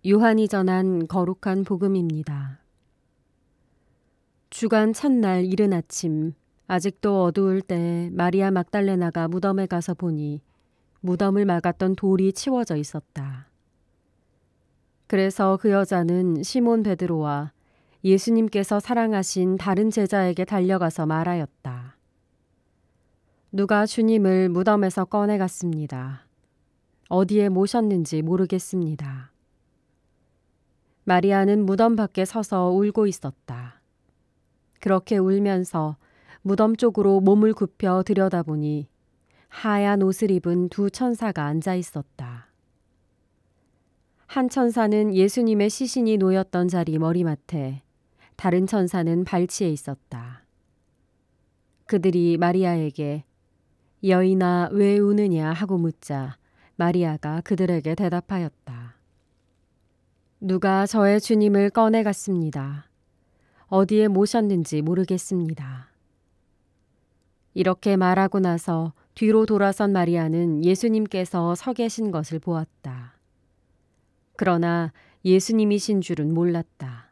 요한이 전한 거룩한 복음입니다. 주간 첫날 이른 아침, 아직도 어두울 때 마리아 막달레나가 무덤에 가서 보니 무덤을 막았던 돌이 치워져 있었다. 그래서 그 여자는 시몬 베드로와 예수님께서 사랑하신 다른 제자에게 달려가서 말하였다. 누가 주님을 무덤에서 꺼내갔습니다. 어디에 모셨는지 모르겠습니다. 마리아는 무덤 밖에 서서 울고 있었다. 그렇게 울면서 무덤 쪽으로 몸을 굽혀 들여다보니 하얀 옷을 입은 두 천사가 앉아 있었다. 한 천사는 예수님의 시신이 놓였던 자리 머리맡에, 다른 천사는 발치에 있었다. 그들이 마리아에게 여인아 왜 우느냐 하고 묻자 마리아가 그들에게 대답하였다. 누가 저의 주님을 꺼내갔습니다. 어디에 모셨는지 모르겠습니다. 이렇게 말하고 나서 뒤로 돌아선 마리아는 예수님께서 서 계신 것을 보았다. 그러나 예수님이신 줄은 몰랐다.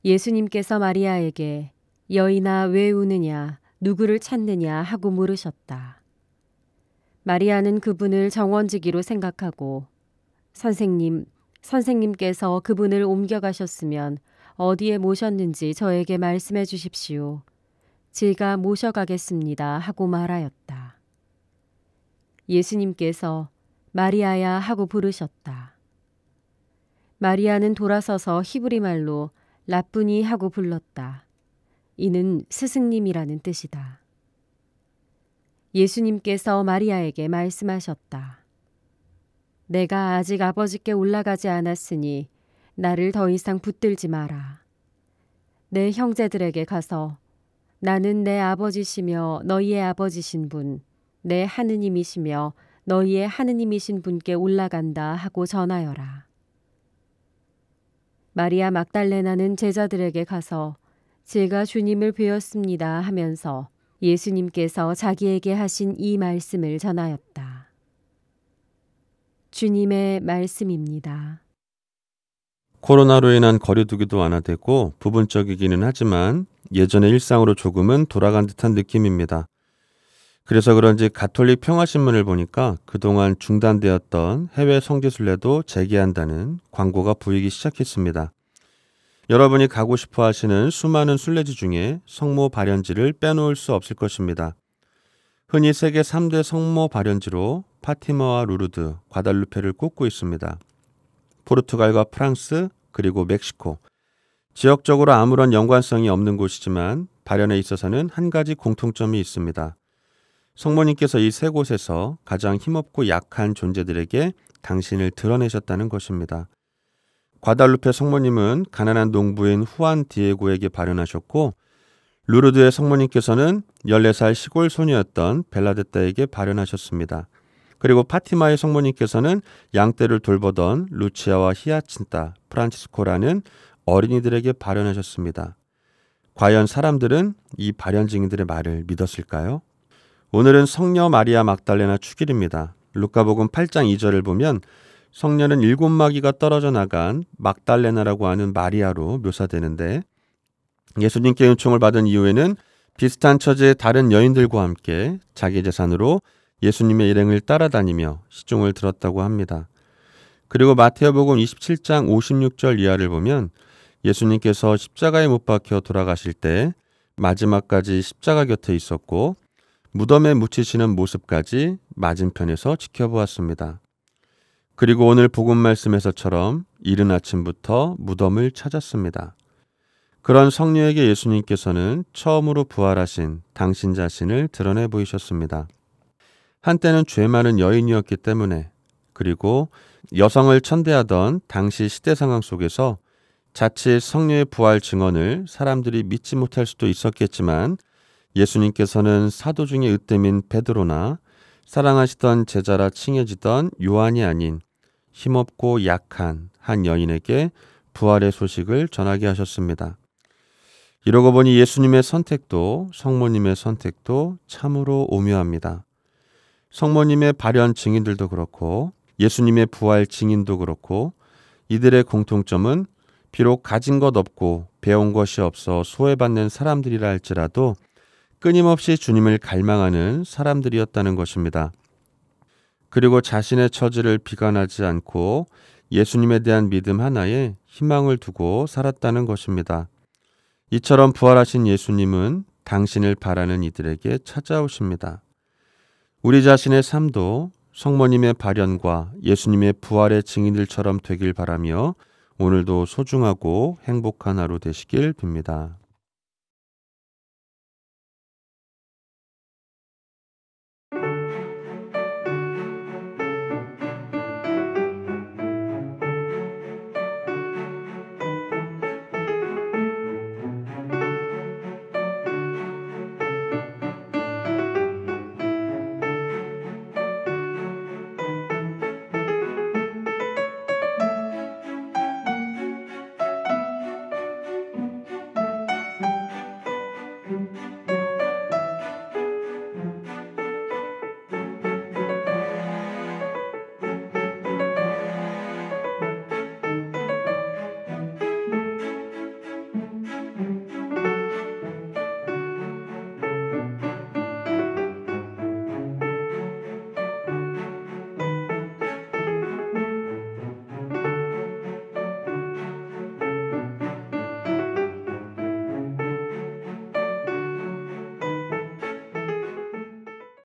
예수님께서 마리아에게 여인아 왜 우느냐, 누구를 찾느냐 하고 물으셨다. 마리아는 그분을 정원지기로 생각하고 선생님께서 그분을 옮겨가셨으면 어디에 모셨는지 저에게 말씀해 주십시오. 제가 모셔가겠습니다 하고 말하였다. 예수님께서 마리아야 하고 부르셨다. 마리아는 돌아서서 히브리 말로 라쁘니 하고 불렀다. 이는 스승님이라는 뜻이다. 예수님께서 마리아에게 말씀하셨다. 내가 아직 아버지께 올라가지 않았으니 나를 더 이상 붙들지 마라. 내 형제들에게 가서 나는 내 아버지시며 너희의 아버지신 분, 내 하느님이시며 너희의 하느님이신 분께 올라간다 하고 전하여라. 마리아 막달레나는 제자들에게 가서 제가 주님을 뵈었습니다 하면서 예수님께서 자기에게 하신 이 말씀을 전하였다. 주님의 말씀입니다. 코로나로 인한 거리두기도 완화되고 부분적이기는 하지만 예전의 일상으로 조금은 돌아간 듯한 느낌입니다. 그래서 그런지 가톨릭 평화신문을 보니까 그동안 중단되었던 해외 성지순례도 재개한다는 광고가 보이기 시작했습니다. 여러분이 가고 싶어 하시는 수많은 순례지 중에 성모 발연지를 빼놓을 수 없을 것입니다. 흔히 세계 3대 성모 발연지로 파티마와 루르드, 과달루페를 꼽고 있습니다. 포르투갈과 프랑스, 그리고 멕시코. 지역적으로 아무런 연관성이 없는 곳이지만 발연에 있어서는 한 가지 공통점이 있습니다. 성모님께서 이 세 곳에서 가장 힘없고 약한 존재들에게 당신을 드러내셨다는 것입니다. 과달루페 성모님은 가난한 농부인 후안 디에고에게 발연하셨고, 루르드의 성모님께서는 14살 시골 소녀였던 벨라데타에게 발연하셨습니다. 그리고 파티마의 성모님께서는 양떼를 돌보던 루치아와 히아친타, 프란치스코라는 어린이들에게 발연하셨습니다. 과연 사람들은 이 발연 증인들의 말을 믿었을까요? 오늘은 성녀 마리아 막달레나 축일입니다. 루카복음 8장 2절을 보면 성녀는 7마귀가 떨어져 나간 막달레나라고 하는 마리아로 묘사되는데, 예수님께 은총을 받은 이후에는 비슷한 처지의 다른 여인들과 함께 자기 재산으로 예수님의 일행을 따라다니며 시종을 들었다고 합니다. 그리고 마태복음 27장 56절 이하를 보면 예수님께서 십자가에 못 박혀 돌아가실 때 마지막까지 십자가 곁에 있었고 무덤에 묻히시는 모습까지 맞은편에서 지켜보았습니다. 그리고 오늘 복음 말씀에서처럼 이른 아침부터 무덤을 찾았습니다. 그런 성녀에게 예수님께서는 처음으로 부활하신 당신 자신을 드러내 보이셨습니다. 한때는 죄 많은 여인이었기 때문에, 그리고 여성을 천대하던 당시 시대 상황 속에서 자칫 성녀의 부활 증언을 사람들이 믿지 못할 수도 있었겠지만, 예수님께서는 사도 중에 으뜸인 베드로나 사랑하시던 제자라 칭해지던 요한이 아닌 힘없고 약한 한 여인에게 부활의 소식을 전하게 하셨습니다. 이러고 보니 예수님의 선택도 성모님의 선택도 참으로 오묘합니다. 성모님의 발연 증인들도 그렇고 예수님의 부활 증인도 그렇고 이들의 공통점은 비록 가진 것 없고 배운 것이 없어 소외받는 사람들이라 할지라도 끊임없이 주님을 갈망하는 사람들이었다는 것입니다. 그리고 자신의 처지를 비관하지 않고 예수님에 대한 믿음 하나에 희망을 두고 살았다는 것입니다. 이처럼 부활하신 예수님은 당신을 바라는 이들에게 찾아오십니다. 우리 자신의 삶도 성모님의 발현과 예수님의 부활의 증인들처럼 되길 바라며 오늘도 소중하고 행복한 하루 되시길 빕니다.